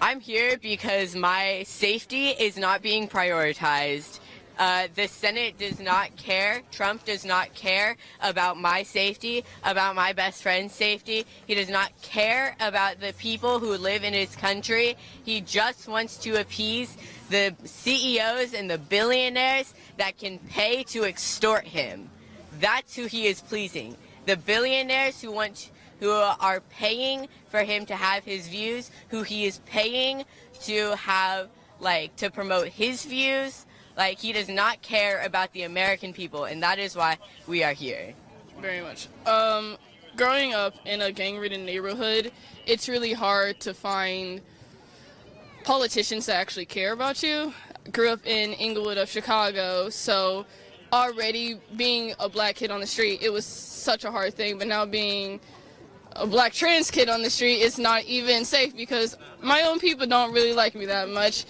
I'm here because my safety is not being prioritized. The Senate does not care. Trump does not care about my safety, about my best friend's safety. He does not care about the people who live in his country. He just wants to appease the CEOs and the billionaires that can pay to extort him. That's who he is pleasing. The billionaires who are paying for him to have his views, who he is paying to have, to promote his views. He does not care about the American people, and that is why we are here. Very much. Growing up in a gang-ridden neighborhood, it's really hard to find politicians that actually care about you. Grew up in Inglewood of Chicago, so already being a black kid on the street, it was such a hard thing, but now being a black trans kid on the street, it's not even safe because my own people don't really like me that much.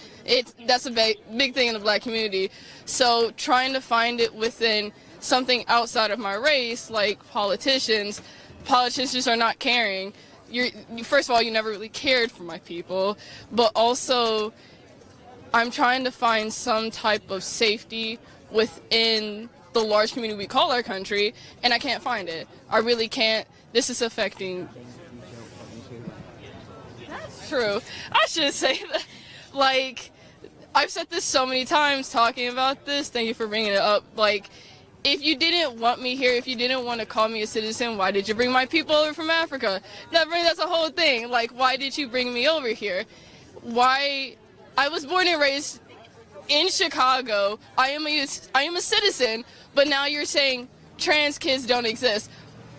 That's a big thing in the black community. So trying to find it within something outside of my race, like politicians are not caring. First of all, you never really cared for my people, but also I'm trying to find some type of safety within the large community we call our country, and I can't find it. I really can't. This is affecting. That's true. I should say that. I've said this so many times talking about this. Thank you for bringing it up. If you didn't want me here, if you didn't want to call me a citizen, why did you bring my people over from Africa? That's a whole thing. Why did you bring me over here? Why? I was born and raised in Chicago. I am a citizen, but now you're saying trans kids don't exist.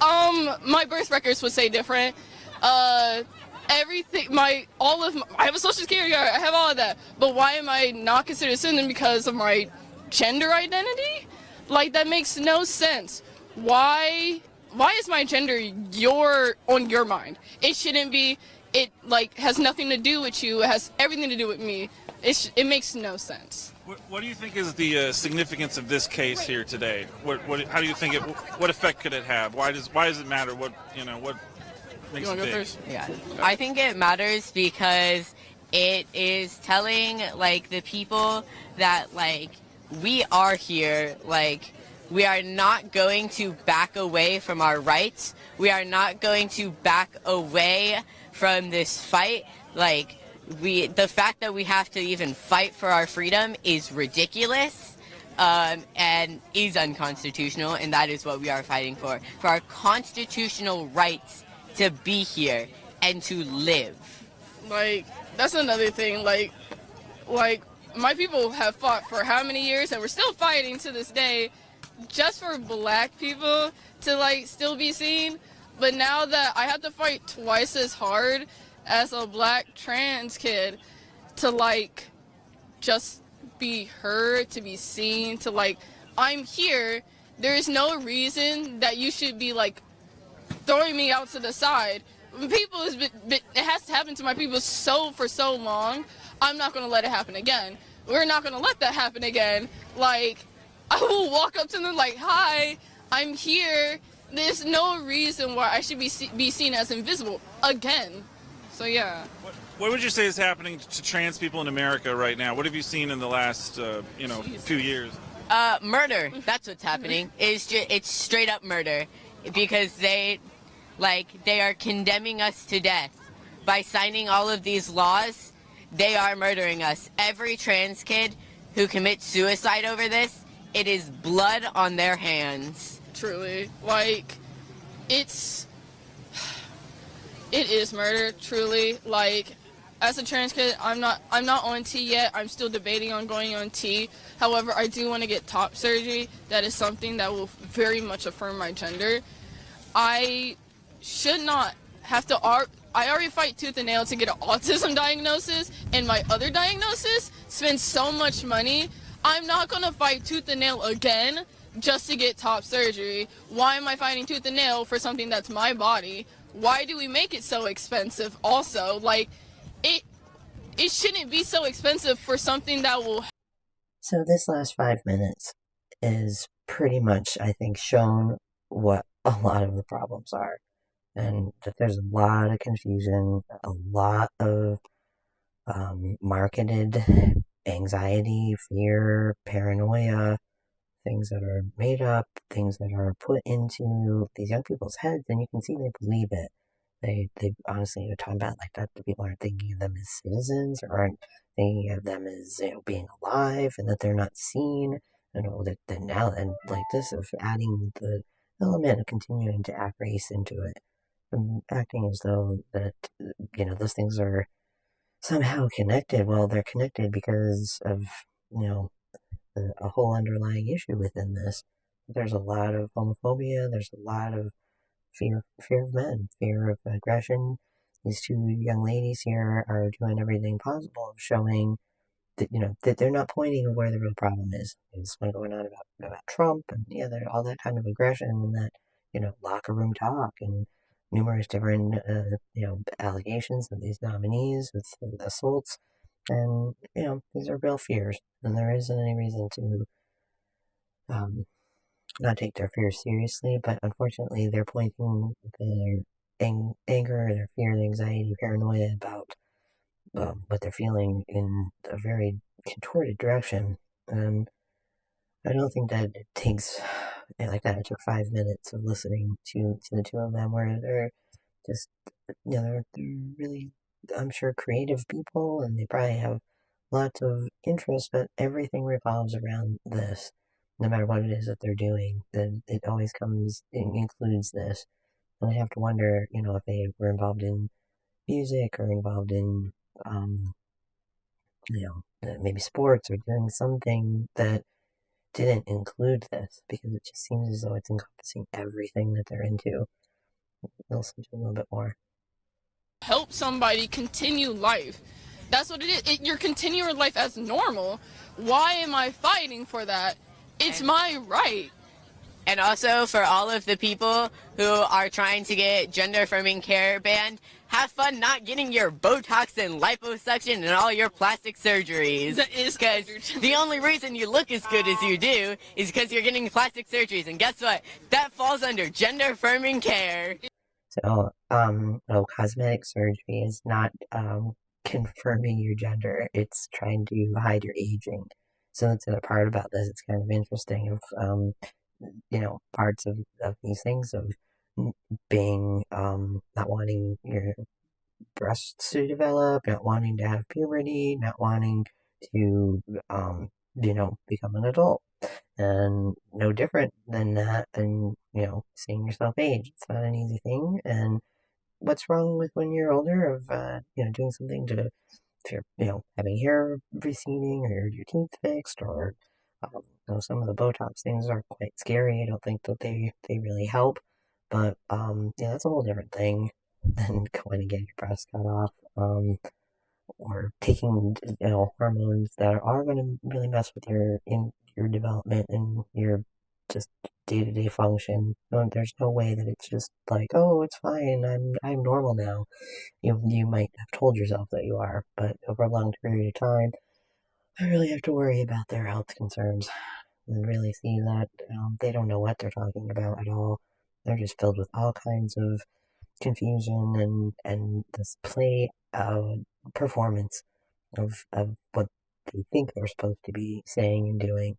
My birth records would say different. Everything, I have a social security card, I have all of that. But why am I not considered a citizen because of my gender identity? That makes no sense. Why is my gender on your mind? It shouldn't be. It has nothing to do with you. It has everything to do with me. It makes no sense. What do you think is the significance of this case here today? How do you think what effect could it have? Why does it matter? What makes it big? First? Yeah, I think it matters because it is telling the people that we are here. We are not going to back away from our rights. We are not going to back away from this fight. The fact that we have to even fight for our freedom is ridiculous and is unconstitutional, and that is what we are fighting for our constitutional rights to be here and to live. That's another thing. My people have fought for how many years, and we're still fighting to this day just for black people to still be seen. But now that I have to fight twice as hard as a black trans kid to just be heard, to be seen, to I'm here, there's no reason that you should be throwing me out to the side. It has to happen to my people for so long. I'm not going to let it happen again. We're not going to let that happen again. I will walk up to them hi, I'm here. There's no reason why I should be seen as invisible again. So yeah. What would you say is happening to trans people in America right now? What have you seen in the last few years? Murder. That's what's happening. It's straight up murder, because they are condemning us to death by signing all of these laws. They are murdering us. Every trans kid who commits suicide over this, it is blood on their hands. Truly, it is murder, truly. As a trans kid, I'm not on T yet. I'm still debating on going on T. However, I do want to get top surgery. That is something that will very much affirm my gender. I should not have to I already fight tooth and nail to get an autism diagnosis, and my other diagnosis spends so much money. I'm not going to fight tooth and nail again just to get top surgery. Why am I fighting tooth and nail for something that's my body? Why do we make it so expensive also? It shouldn't be so expensive for something that will... So this last 5 minutes is pretty much, I think, shown what a lot of the problems are. And that there's a lot of confusion, a lot of marketed anxiety, fear, paranoia, things that are made up, things that are put into these young people's heads, and you can see they believe it. They honestly are talking about like that. The people aren't thinking of them as citizens, or aren't thinking of them as being alive, and that they're not seen. That now, and like this of adding the element of continuing to add race into it, and acting as though that those things are somehow connected. Well, they're connected because of a whole underlying issue within this. There's a lot of homophobia. There's a lot of fear of men, fear of aggression. These two young ladies here are doing everything possible of showing that that they're not pointing at where the real problem is. It's what's going on about Trump and all that kind of aggression and that locker room talk and numerous different allegations of these nominees with assaults, and these are real fears, and there isn't any reason to not take their fears seriously, but unfortunately they're pointing their anger, their fear, their anxiety, paranoia about what they're feeling in a very contorted direction. And I don't think that it takes like that. It took 5 minutes of listening to the two of them where they're just, they're really, I'm sure, creative people, and they probably have lots of interests, but everything revolves around this. No matter what it is that they're doing, then it always includes this. And I have to wonder, if they were involved in music or involved in, maybe sports or doing something that didn't include this, because it just seems as though it's encompassing everything that they're into. I'll listen to a little bit more. Help somebody continue life. That's what it is. You're continuing life as normal. Why am I fighting for that? It's my right. And also for all of the people who are trying to get gender-affirming care banned, have fun not getting your Botox and liposuction and all your plastic surgeries. That is because the only reason you look as good as you do is because you're getting plastic surgeries. And guess what? That falls under gender-affirming care. So, cosmetic surgery is not confirming your gender. It's trying to hide your aging. So that's the part about this. It's kind of interesting of parts of these things of being not wanting your breasts to develop, not wanting to have puberty, not wanting to become an adult, and no different than that. And seeing yourself age, it's not an easy thing. And what's wrong with when you're older of doing something to, if you're having hair receding or your teeth fixed, or some of the Botox things are quite scary. I don't think that they really help, but that's a whole different thing than going and getting your breast cut off, or taking hormones that are going to really mess with your development and your just day-to-day function. There's no way that it's just like, oh, it's fine, I'm normal now. You might have told yourself that you are, but over a long period of time, I really have to worry about their health concerns and really see that they don't know what they're talking about at all. They're just filled with all kinds of confusion and this play performance of what they think they're supposed to be saying and doing.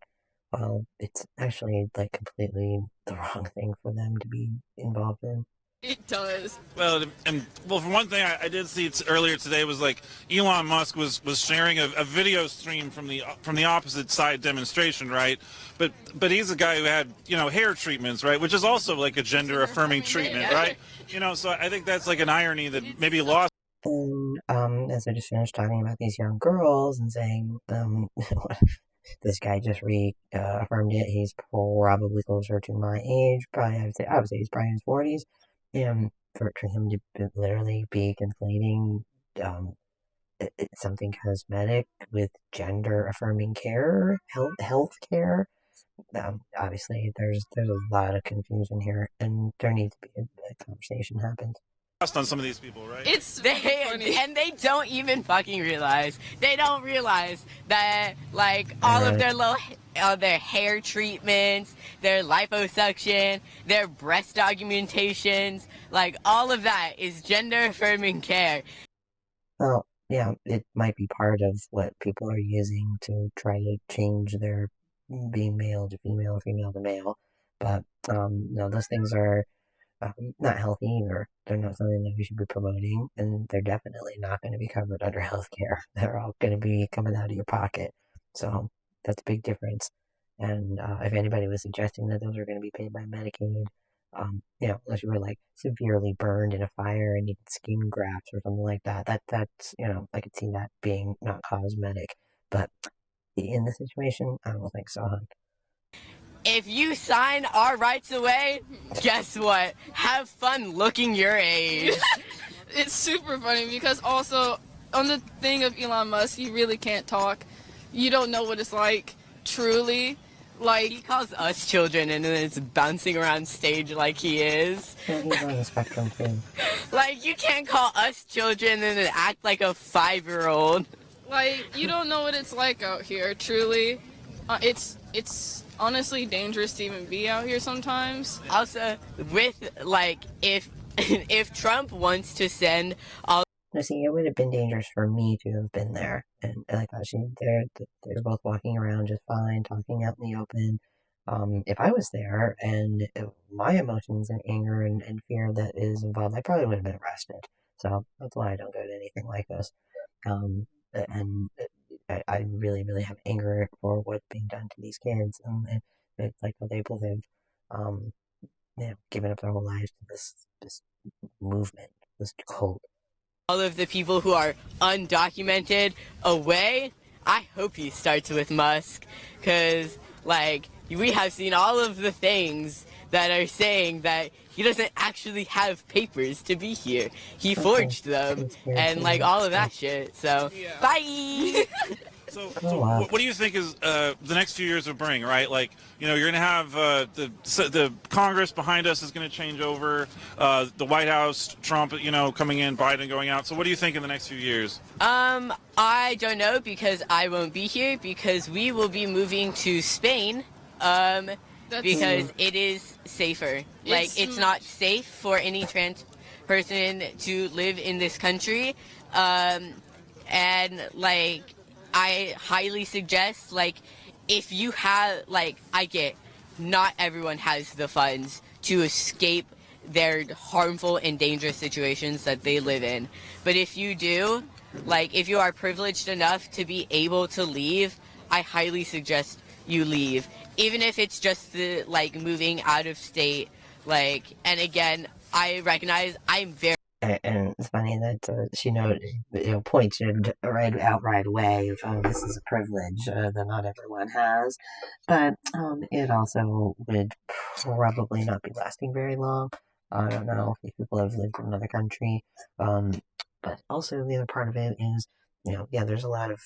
Well, it's actually like completely the wrong thing for them to be involved in. It does. Well, for one thing, I did see earlier today was like Elon Musk was sharing a video stream from the opposite side demonstration, right? But he's a guy who had hair treatments, right, which is also like a gender affirming treatment, right? So I think that's like an irony that maybe lost. And as I just finished talking about these young girls and saying this guy just reaffirmed it. He's probably closer to my age. I would say he's probably in his 40s. And for him to literally be conflating something cosmetic with gender-affirming care, health care, obviously there's a lot of confusion here, and there needs to be a conversation happen. On some of these people, right? And they don't even fucking realize. They don't realize that all of their hair treatments, their liposuction, their breast augmentations, all of that is gender affirming care. Well, yeah, it might be part of what people are using to try to change their being male to female or female to male. But no, those things are not healthy either. They're not something that we should be promoting, and they're definitely not going to be covered under health care. They're all going to be coming out of your pocket. So that's a big difference. And if anybody was suggesting that those are going to be paid by Medicaid, unless you were like severely burned in a fire and needed skin grafts or something like that, that's I could see that being not cosmetic. But in this situation, I don't think so, hon. If you sign our rights away, guess what? Have fun looking your age. It's super funny because also on the thing of Elon Musk, you really can't talk. You don't know what it's like, truly. Like, He calls us children and then it's bouncing around stage like he is. Yeah, he's on the spectrum too. Like, you can't call us children and then act like a 5-year-old. you don't know what it's like out here, truly. It's honestly dangerous to even be out here sometimes. Also, if Trump wants to send all No, see, it would have been dangerous for me to have been there, and like I thought, they're both walking around just fine, talking out in the open. If I was there and my emotions and anger and fear that is involved, I probably would have been arrested. So that's why I don't go to anything like this. And I really, really have anger for what's being done to these kids, and it's like they both have, given up their whole lives to this movement, this cult. of the people who are undocumented away, I hope he starts with Musk, because, we have seen all of the things that are saying that he doesn't actually have papers to be here. He forged them, and, all of that shit, so, Yeah. bye! So, wow. what do you think is the next few years will bring, right? You're going to have the Congress behind us is going to change over, the White House, Trump, coming in, Biden going out. So what do you think in the next few years? I don't know, because I won't be here, because we will be moving to Spain, because it is safer. It's not safe for any trans person to live in this country, I highly suggest, if you have, I get not everyone has the funds to escape their harmful and dangerous situations that they live in. But if you do, if you are privileged enough to be able to leave, I highly suggest you leave. Even if it's just the, moving out of state, and again, I recognize I'm very And it's funny that she pointed right away of, oh, this is a privilege that not everyone has, but it also would probably not be lasting very long. I don't know if people have lived in another country, but also the other part of it is, there's a lot of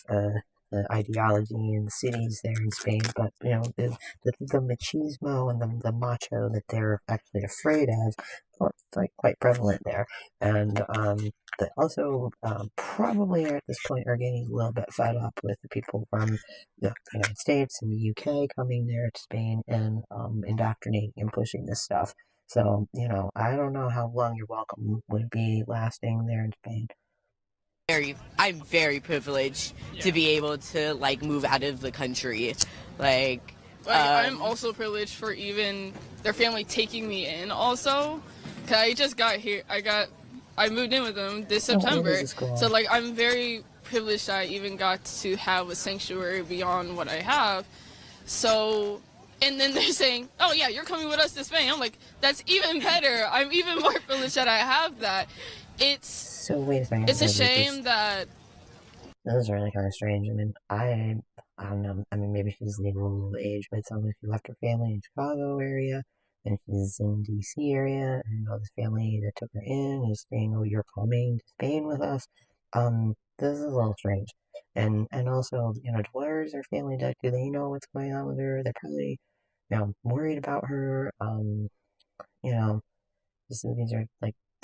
ideology in the cities there in Spain, but the machismo and the macho that they're actually afraid of, well, it's quite prevalent there, and they also probably at this point are getting a little bit fed up with the people from the United States and the UK coming there to Spain and indoctrinating and pushing this stuff. So I don't know how long your welcome would be lasting there in Spain. I'm very privileged to be able to move out of the country. I'm also privileged for even their family taking me in also. 'Cause I just got here. I moved in with them this September. So I'm very privileged that I even got to have a sanctuary beyond what I have. So, and then they're saying, oh yeah, you're coming with us to Spain. I'm like, that's even better. I'm even more privileged that I have that. So wait a second. It's a shame that. That was really kind of strange. I mean, I don't know. I mean, maybe she's legal a little age, but it sounds like she left her family in Chicago area, and she's in DC area, and this family that took her in is saying, "Oh, you're coming to Spain with us." This is a little strange, and also, where is her family? Do they know what's going on with her? They're probably, worried about her. These are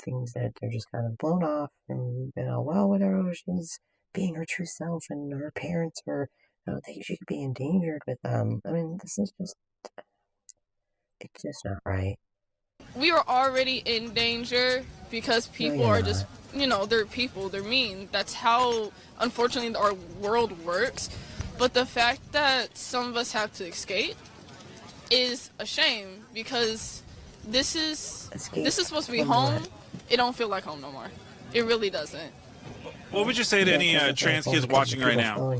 things that they're just kind of blown off, and well, whatever, she's being her true self, and her parents are, she could be endangered with them. I mean, it's just not right. We were already in danger because people are just they're people, they're mean. That's how, unfortunately, our world works. But the fact that some of us have to escape is a shame, because this is supposed to be home. It don't feel like home no more. It really doesn't. What would you say to any trans kids watching right now?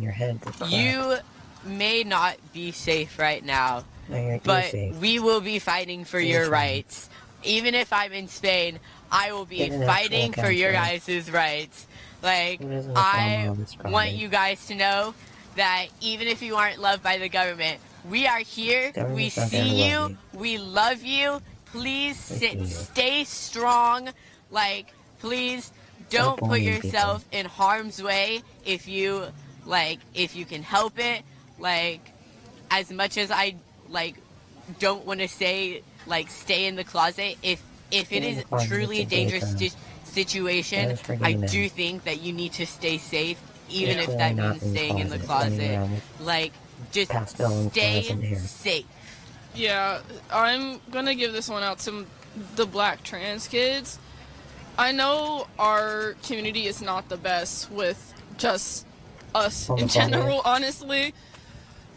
You may not be safe right now, No, but safe. we will be fighting for your rights. Even if I'm in Spain, I will be fighting for your guys' rights. Like, I want you guys to know that even if you aren't loved by the government, we are here, we see you, we love you. Please stay strong. Like, please don't put yourself in harm's way if you can help it. Like, as much as I don't want to say stay in the closet, if it is truly a dangerous situation, I do think that you need to stay safe, even if that means staying in the closet. Like, just stay safe. Yeah, I'm gonna give this one out to the Black trans kids. I know our community is not the best with just us in general, honestly.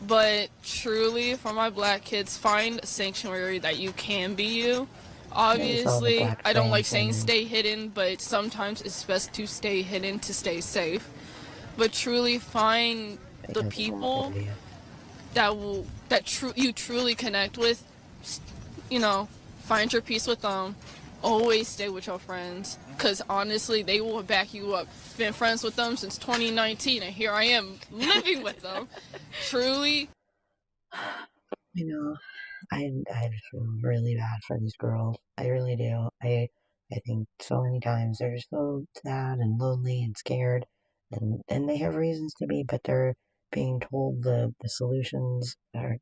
But truly, for my Black kids, find a sanctuary that you can be you. Obviously, I don't like saying stay hidden, but sometimes it's best to stay hidden to stay safe. But truly find the people you truly connect with. Find your peace with them. Always stay with your friends, because honestly, they will back you up. Been friends with them since 2019, and here I am living with them. Truly. I feel really bad for these girls. I really do. I think so many times they're so sad and lonely and scared, and they have reasons to be, but they're being told the solutions they're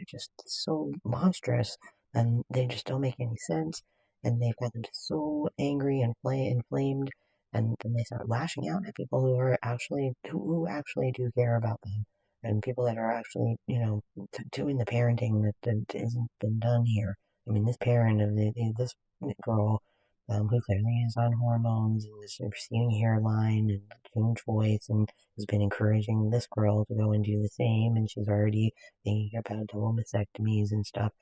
just so monstrous, and they just don't make any sense, and they've got them so angry and inflamed, and then they start lashing out at people who actually do care about them, and people that are actually, doing the parenting that isn't been done here. I mean, this parent of this girl, who clearly is on hormones and this receding hairline and changed voice, and has been encouraging this girl to go and do the same, and she's already thinking about double mastectomies and stuff.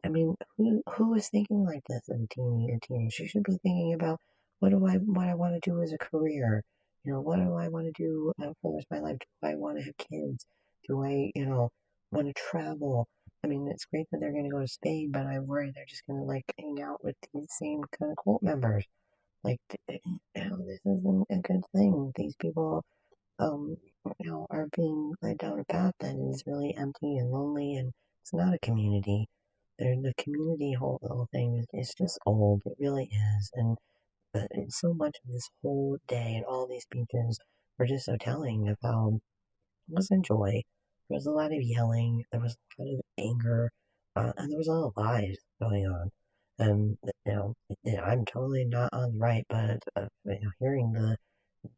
I mean, who is thinking like this as a teenage? She should be thinking about what I want to do as a career. What do I want to do for the rest of my life? Do I want to have kids? Do I, want to travel? I mean, it's great that they're going to go to Spain, but I worry they're just going to hang out with these same kind of cult members. This isn't a good thing. These people, are being led down a path that is really empty and lonely, and it's not a community. The community whole thing is just old. It really is, and so much of this whole day and all these speeches were just so telling of how it wasn't joy. There was a lot of yelling, there was a lot of anger, and there was a lot of lies going on. And I'm totally not on the right, but hearing the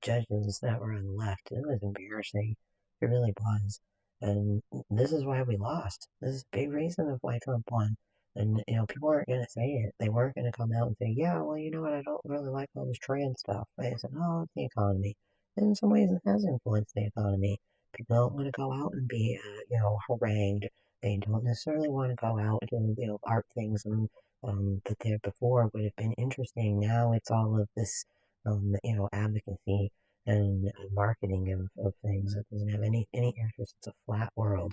judges that were on the left, it was embarrassing. It really was. And this is why we lost. This is a big reason of why Trump won. And, people aren't going to say it. They weren't going to come out and say, yeah, well, you know what, I don't really like all this trans stuff. They said, oh, it's the economy. And in some ways, it has influenced the economy. People don't want to go out and be, harangued. They don't necessarily want to go out and, art things and that there before would have been interesting. Now it's all of this, advocacy and marketing of things that doesn't have any interest. It's a flat world.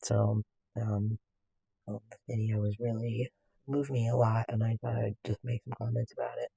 So, the video was really moved me a lot, and I thought I'd just make some comments about it.